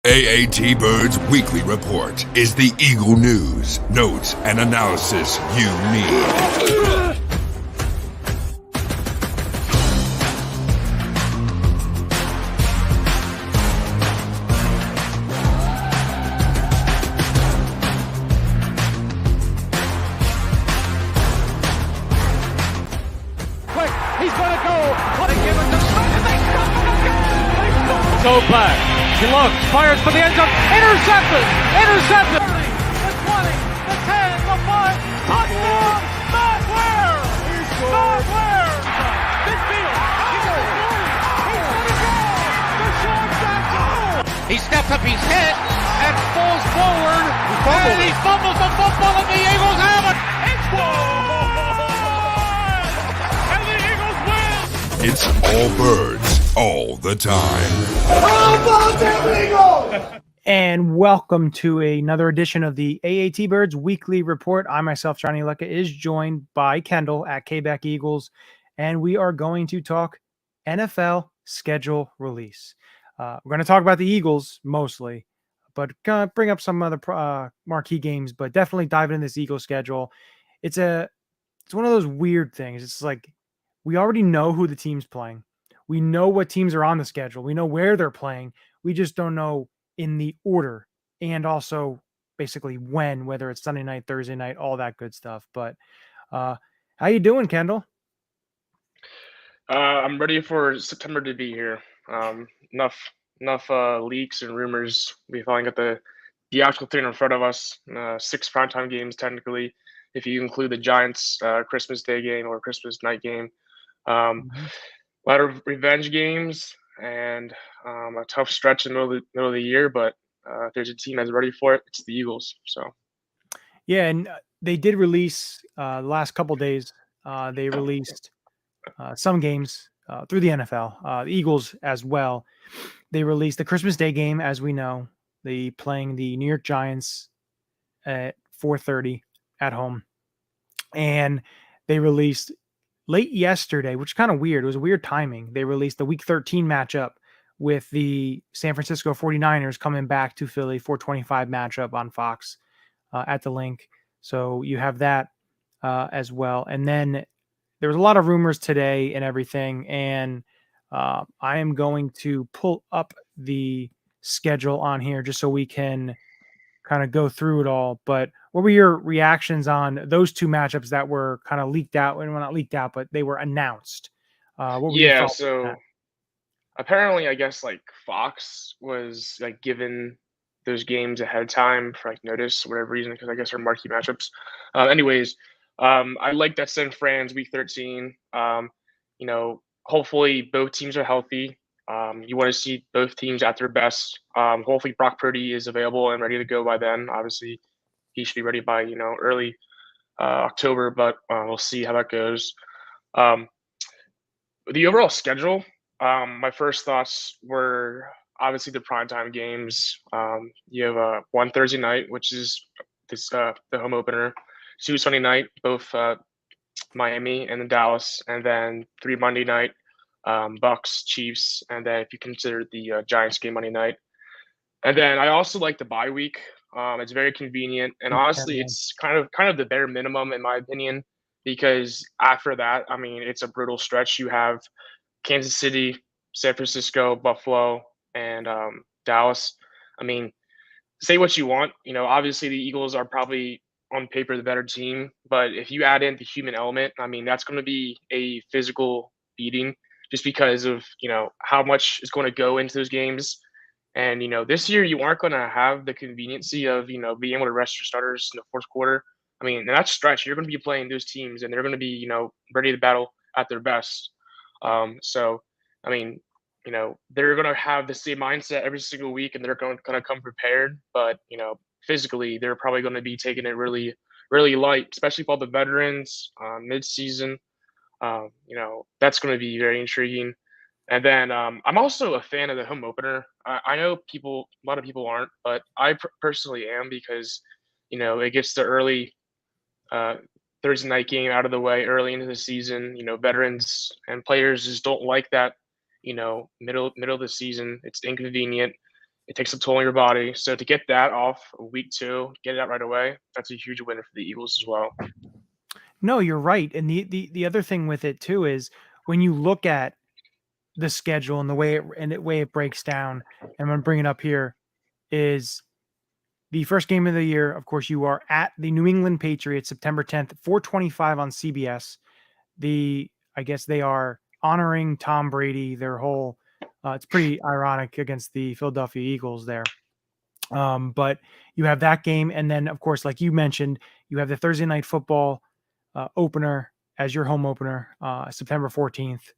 AAT Birds Weekly Report is the Eagle news, notes, and analysis you need. Quick, he's going to go. What a give it to Smith. They stop. Go back. He looks, fires for the end zone. Intercepted. Intercepted. The 20, the 10, the 5. Touchdown. Matt Ware. Matt Ware. Midfield. He's at the 40. He's going to go. Deshaun Jackson. He steps up, he's hit, and falls forward. And he fumbles the football, and the Eagles have it. It's gone. And the Eagles win. It's all birds, all the time. And welcome to another edition of the AAT Birds Weekly Report. I myself, Johnny Lecca, is joined by Kendall at K-Back Eagles, and we are going to talk NFL schedule release. We're going to talk about the Eagles mostly, but going to bring up some other marquee games, but definitely dive into this Eagles schedule. It's one of those weird things. It's like we already know who the team's playing. We know what teams are on the schedule. We know where they're playing. We just don't know in the order and also basically when, whether it's Sunday night, Thursday night, all that good stuff. But how you doing, Kendall? I'm ready for September to be here. Enough leaks and rumors. We finally got the actual thing in front of us. 6 primetime games technically, if you include the Giants Christmas Day game or Christmas night game. A lot of revenge games and a tough stretch in the middle of the year. But if there's a team that's ready for it, it's the Eagles. So yeah, and they did release the last couple days. They released some games through the NFL, the Eagles as well. They released the Christmas Day game, as we know. They playing the New York Giants at 4:30 at home, and they released late yesterday, which is kind of weird. It was weird timing. They released the Week 13 matchup with the San Francisco 49ers coming back to Philly, 425 matchup on Fox at the link. So you have that as well. And then there was a lot of rumors today and everything. And I am going to pull up the schedule on here just so we can kind of go through it all. But what were your reactions on those two matchups that were kind of leaked out? And well, not leaked out, but they were announced. What were your thoughts on that? Apparently, I guess like Fox was like given those games ahead of time for like notice, for whatever reason, because I guess they're marquee matchups. I like that San Fran's Week 13. Hopefully both teams are healthy. You want to see both teams at their best. Hopefully Brock Purdy is available and ready to go by then. Obviously, he should be ready by early October, but we'll see how that goes. The overall schedule, my first thoughts were obviously the primetime games. You have one Thursday night, which is the home opener. 2 Sunday night, both Miami and then Dallas, and then 3 Monday night, Bucks, Chiefs, and then if you consider the Giants game Monday night. And then I also like the bye week. It's very convenient, and honestly, it's kind of the bare minimum in my opinion, because after that, I mean, it's a brutal stretch. You have Kansas City, San Francisco, Buffalo, and Dallas. I mean, say what you want. Obviously the Eagles are probably on paper the better team, but if you add in the human element, I mean, that's going to be a physical beating just because of, how much is going to go into those games. And, this year you aren't going to have the conveniency of, being able to rest your starters in the fourth quarter. I mean, in that stretch, you're going to be playing those teams and they're going to be, ready to battle at their best. So, I mean, they're going to have the same mindset every single week and they're going to come prepared. But, physically, they're probably going to be taking it really, really light, especially for all the veterans mid-season. That's going to be very intriguing. And then I'm also a fan of the home opener. I know a lot of people aren't, but I personally am because, it gets the early Thursday night game out of the way early into the season. Veterans and players just don't like that, middle of the season. It's inconvenient. It takes a toll on your body. So to get that off week 2, get it out right away, that's a huge win for the Eagles as well. No, you're right. And the other thing with it too is when you look at the schedule and the way it breaks down, and I'm gonna bring it up here, is the first game of the year. Of course, you are at the New England Patriots, September 10th, 4:25 on CBS. I guess they are honoring Tom Brady. Their whole, it's pretty ironic against the Philadelphia Eagles there. But you have that game, and then of course, like you mentioned, you have the Thursday night football opener as your home opener, September 14th.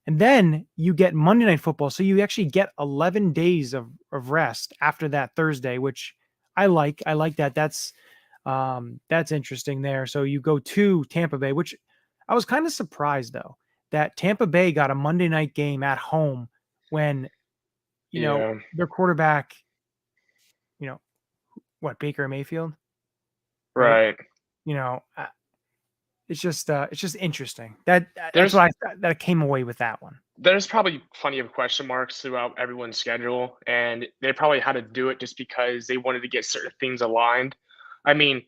And then you get Monday Night Football. So you actually get 11 days of rest after that Thursday, which I like. I like that. That's interesting there. So you go to Tampa Bay, which I was kind of surprised, though, that Tampa Bay got a Monday night game at home when, their quarterback, Baker Mayfield? Right. It's just interesting. That's There's why I came away with that one. there's probably plenty of question marks throughout everyone's schedule, and they probably had to do it just because they wanted to get certain things aligned. I mean,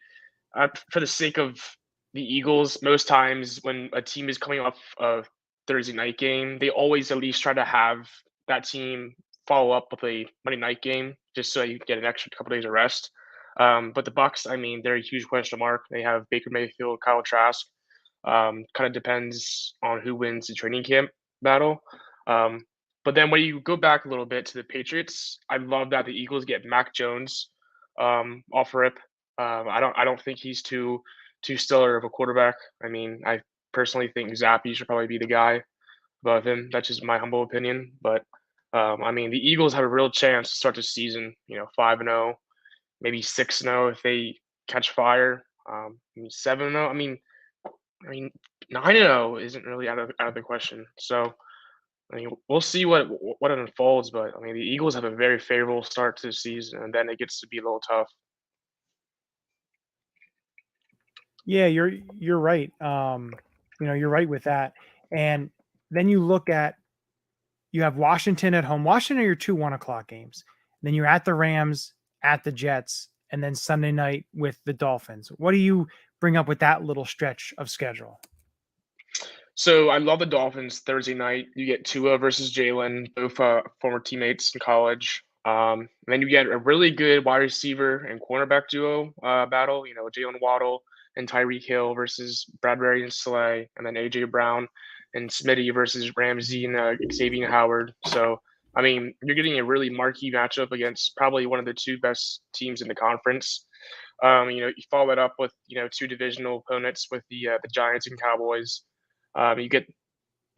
for the sake of the Eagles, most times when a team is coming off a Thursday night game, they always at least try to have that team follow up with a Monday night game just so you can get an extra couple days of rest. But the Bucks, I mean, they're a huge question mark. They have Baker Mayfield, Kyle Trask. Kind of depends on who wins the training camp battle. Um, but then when you go back a little bit to the Patriots, I love that the Eagles get Mac Jones off rip. I don't think he's too stellar of a quarterback. I mean, I personally think Zappy should probably be the guy above him. That's just my humble opinion. But I mean, the Eagles have a real chance to start the season, 5-0, maybe 6-0 if they catch fire. 7-0. I mean, 9-0 isn't really out of the question. So, I mean, we'll see what it unfolds. But I mean, the Eagles have a very favorable start to the season, and then it gets to be a little tough. Yeah, you're right. You're right with that. And then you have Washington at home. Washington are your 2 1:00 games. Then you're at the Rams, at the Jets, and then Sunday night with the Dolphins. What do you bring up with that little stretch of schedule? So I love the Dolphins Thursday night. You get Tua versus Jalen, both former teammates in college. And then you get a really good wide receiver and cornerback duo battle. Jalen Waddle and Tyreek Hill versus Bradbury and Slay, and then AJ Brown and Smitty versus Ramsey and Xavier Howard. So I mean, you're getting a really marquee matchup against probably one of the 2 best teams in the conference. You follow that up with 2 divisional opponents with the Giants and Cowboys. You get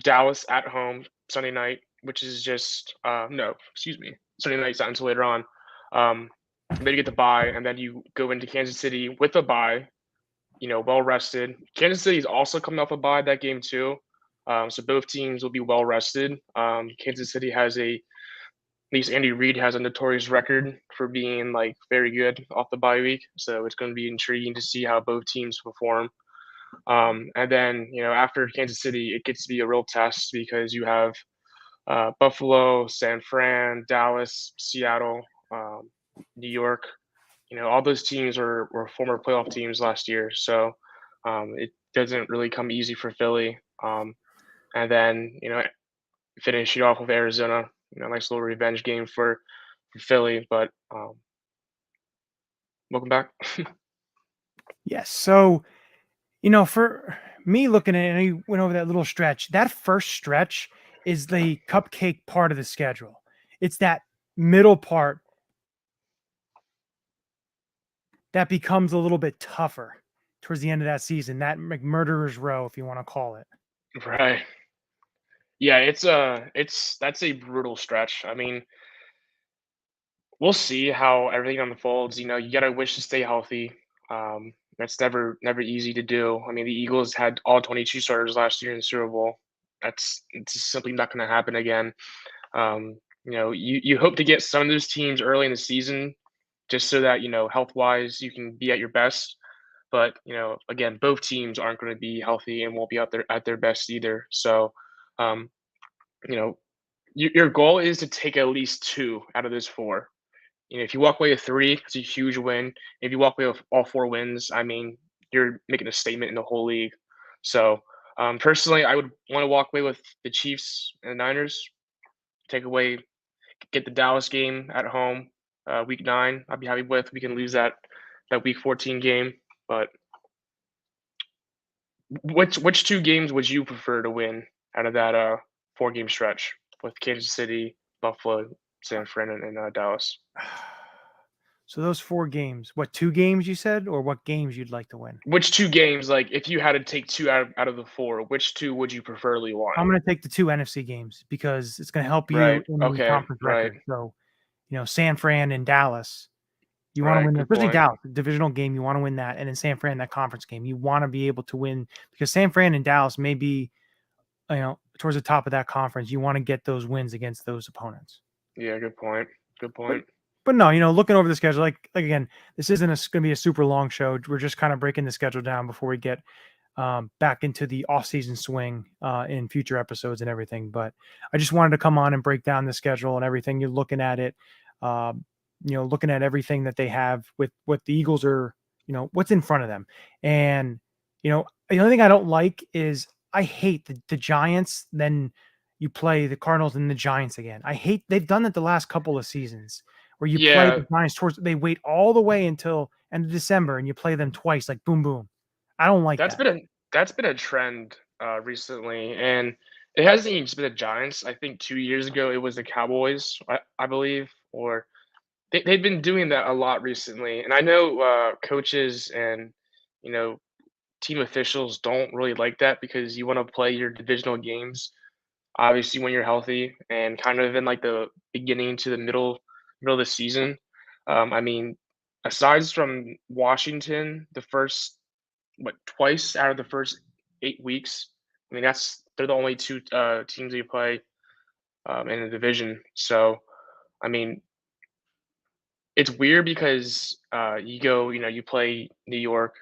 Dallas at home Sunday night, which is just no, excuse me, Sunday night's not until later on. Then you get the bye, and then you go into Kansas City with a bye, well rested. Kansas City is also coming off a bye that game too, so both teams will be well rested. Kansas City has at least Andy Reid has a notorious record for being like very good off the bye week, so it's going to be intriguing to see how both teams perform. And then, after Kansas City, it gets to be a real test because you have Buffalo, San Fran, Dallas, Seattle, New York. All those teams were former playoff teams last year. So it doesn't really come easy for Philly. And then, finish it off with Arizona, nice little revenge game for Philly. But welcome back. Yes. So, for me looking at it, and you went over that little stretch. That first stretch is the cupcake part of the schedule. It's that middle part that becomes a little bit tougher towards the end of that season. That murderer's row, if you want to call it. Right. Yeah, that's a brutal stretch. I mean, we'll see how everything unfolds. You gotta wish to stay healthy. That's never easy to do. I mean, the Eagles had all 22 starters last year in the Super Bowl. It's just simply not going to happen again. You hope to get some of those teams early in the season, just so that health wise you can be at your best. But again, both teams aren't going to be healthy and won't be out there at their best either. So, um, your goal is to take at least 2 out of those 4. if you walk away with 3, it's a huge win. If you walk away with all 4 wins, I mean, you're making a statement in the whole league. So, personally, I would want to walk away with the Chiefs and the Niners. Get the Dallas game at home, week 9. I'd be happy with. We can lose that week 14 game, but which 2 games would you prefer to win out of that 4-game stretch with Kansas City, Buffalo, San Fran, and Dallas? So those 4 games, what 2 games you said, or what games you'd like to win? Which 2 games, like if you had to take 2 out of the 4, which 2 would you preferably want? I'm going to take the 2 NFC games because it's going to help you Right. in the Okay. conference Right. record. So, San Fran and Dallas, you want to Right. win, Good especially point. Dallas, the divisional game. You want to win that, and in San Fran, that conference game, you want to be able to win because San Fran and Dallas may be, towards the top of that conference. You want to get those wins against those opponents. Yeah. Good point. Good point. But no, looking over the schedule, like again, this isn't going to be a super long show. We're just kind of breaking the schedule down before we get back into the off-season swing in future episodes and everything. But I just wanted to come on and break down the schedule and everything. You're looking at it, looking at everything that they have with what the Eagles are, what's in front of them. And, the only thing I don't like is I hate the Giants. Then you play the Cardinals and the Giants again. They've done that the last couple of seasons where you play the Giants they wait all the way until end of December and you play them twice, like boom, boom. I don't like that. That's been a trend recently, and it hasn't even just been the Giants. I think 2 years ago it was the Cowboys, I believe, or they've been doing that a lot recently. And I know coaches and team officials don't really like that because you want to play your divisional games, obviously when you're healthy and kind of in like the beginning to the middle of the season. I mean, aside from Washington, the first twice out of the first 8 weeks. I mean, they're the only 2 teams you play in the division. So, I mean, it's weird because you play New York,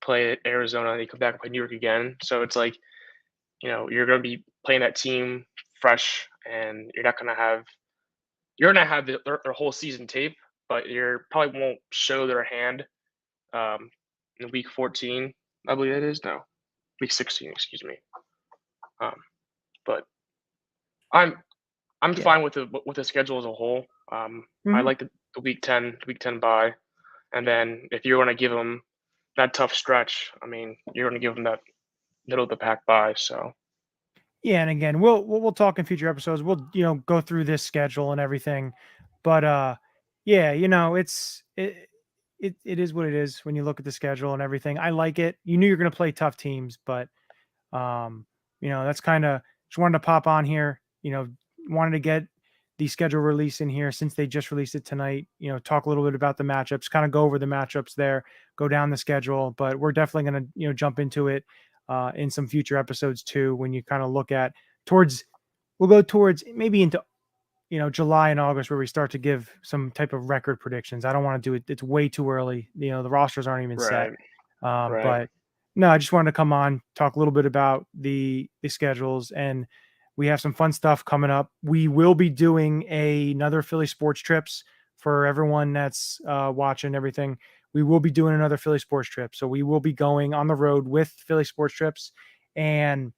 play Arizona, and you come back and play New York again. So it's like, you're going to be playing that team fresh, and you're going to have their whole season tape, but you probably won't show their hand in week 14, I believe it is. No, week 16, excuse me. But I'm fine with the schedule as a whole. I like the week 10 bye, and then if you're going to give them that tough stretch, I mean, you're going to give them that middle of the pack bye. So yeah, and again, we'll talk in future episodes. We'll go through this schedule and everything, but yeah, it is what it is when you look at the schedule and everything. I like it. You knew you're going to play tough teams, but that's kind of just wanted to pop on here. Wanted to get the schedule release in here since they just released it tonight. Talk a little bit about the matchups, kind of go over the matchups there, go down the schedule. But we're definitely going to jump into it in some future episodes too. When you kind of look at we'll go towards maybe into July and August where we start to give some type of record predictions. I don't want to do it. It's way too early. The rosters aren't even set. Right. But no, I just wanted to come on, talk a little bit about the schedules, and we have some fun stuff coming up. We will be doing another Philly Sports Trips for everyone that's watching everything. We will be doing another Philly Sports Trip. So we will be going on the road with Philly Sports Trips, and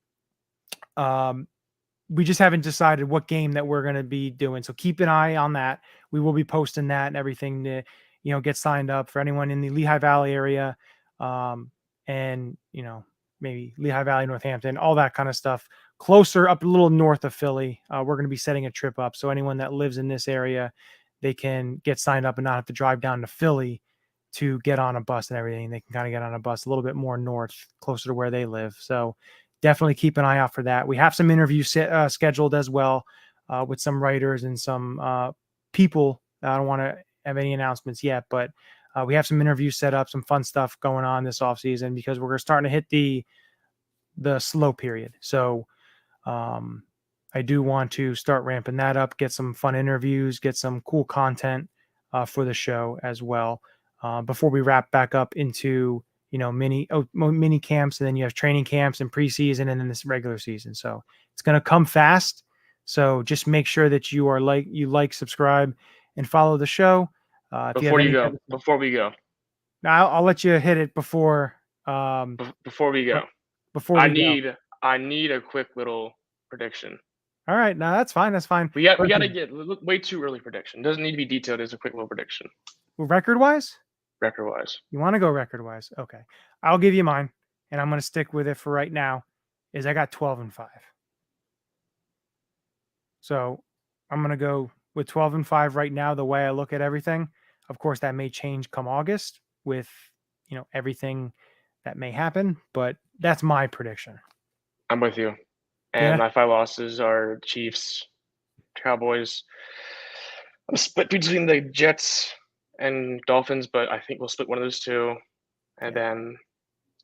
we just haven't decided what game that we're going to be doing. So keep an eye on that. We will be posting that and everything to, get signed up for anyone in the Lehigh Valley area. And, maybe Lehigh Valley, Northampton, all that kind of stuff. Closer up a little north of Philly. We're going to be setting a trip up. So anyone that lives in this area, they can get signed up and not have to drive down to Philly to get on a bus and everything. They can kind of get on a bus a little bit more north, closer to where they live. So definitely keep an eye out for that. We have some interviews scheduled as well with some writers and some people. I don't want to have any announcements yet, but we have some interviews set up, some fun stuff going on this offseason because we're starting to hit the slow period. So I do want to start ramping that up, get some fun interviews, get some cool content for the show as well before we wrap back up into mini camps, and then you have training camps and preseason and then this regular season. So it's going to come fast. So just make sure that you like, subscribe, and follow the show. Before we go, I'll let you hit it before. Before we go, I need a quick little prediction. All right, no, that's fine. That's fine. We got to get way too early prediction. Doesn't need to be detailed. It's a quick little prediction. Record wise. You want to go record wise? Okay, I'll give you mine, and I'm going to stick with it for right now. Is I got 12-5. So I'm going to go with 12-5 right now. The way I look at everything, of course, that may change come August with everything that may happen, but that's my prediction. I'm with you. And my 5 losses are Chiefs, Cowboys. I'm split between the Jets and Dolphins, but I think we'll split one of those two. And then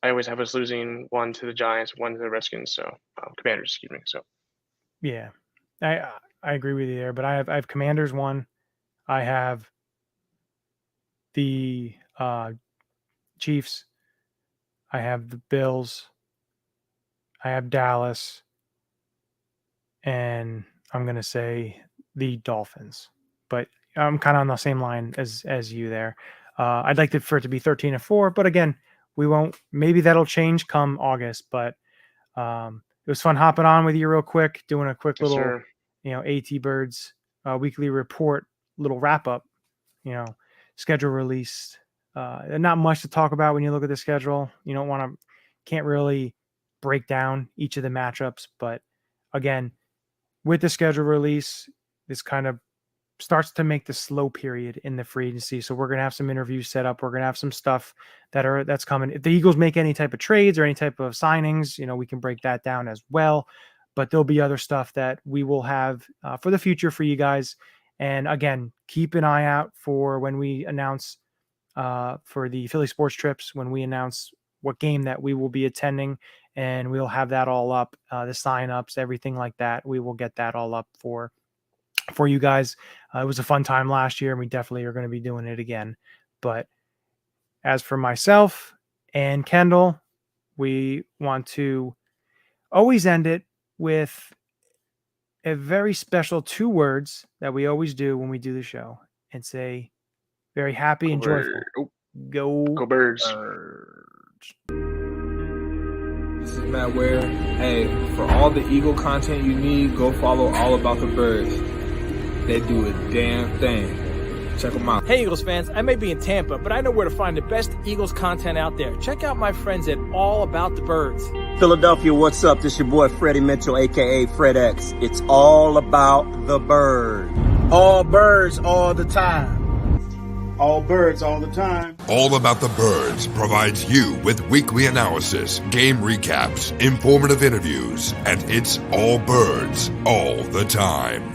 I always have us losing one to the Giants, one to the Redskins. So Commanders, excuse me. So yeah, I agree with you there. But I have Commanders 1. I have the Chiefs. I have the Bills. I have Dallas. And I'm going to say the Dolphins. But I'm kind of on the same line as you there. I'd like for it to be 13-4, but again, we won't. Maybe that'll change come August. But it was fun hopping on with you real quick, doing a quick little, AT Birds weekly report, little wrap up. Schedule released. Not much to talk about when you look at the schedule. You can't really break down each of the matchups. But again, with the schedule release, this kind of starts to make the slow period in the free agency. So we're going to have some interviews set up. We're going to have some stuff that's coming. If the Eagles make any type of trades or any type of signings, we can break that down as well. But there'll be other stuff that we will have for the future for you guys. And again, keep an eye out for when we announce for the Philly sports trips, when we announce what game that we will be attending, and we'll have that all up, the signups, everything like that. We will get that all up for you guys. It was a fun time last year, and we definitely are going to be doing it again. But as for myself and Kendall, we want to always end it with a very special 2 words that we always do when we do the show, and say very happy and joyful. Go Birds. This is Matt Ware. Hey, for all the Eagle content you need, go follow All About the Birds. They do a damn thing. Check them out. Hey, Eagles fans, I may be in Tampa, but I know where to find the best Eagles content out there. Check out my friends at All About the Birds. Philadelphia, what's up? This your boy Freddie Mitchell, a.k.a. Fred X. It's all about the bird. All birds all the time. All birds all the time. All About the Birds provides you with weekly analysis, game recaps, informative interviews, and it's all birds all the time.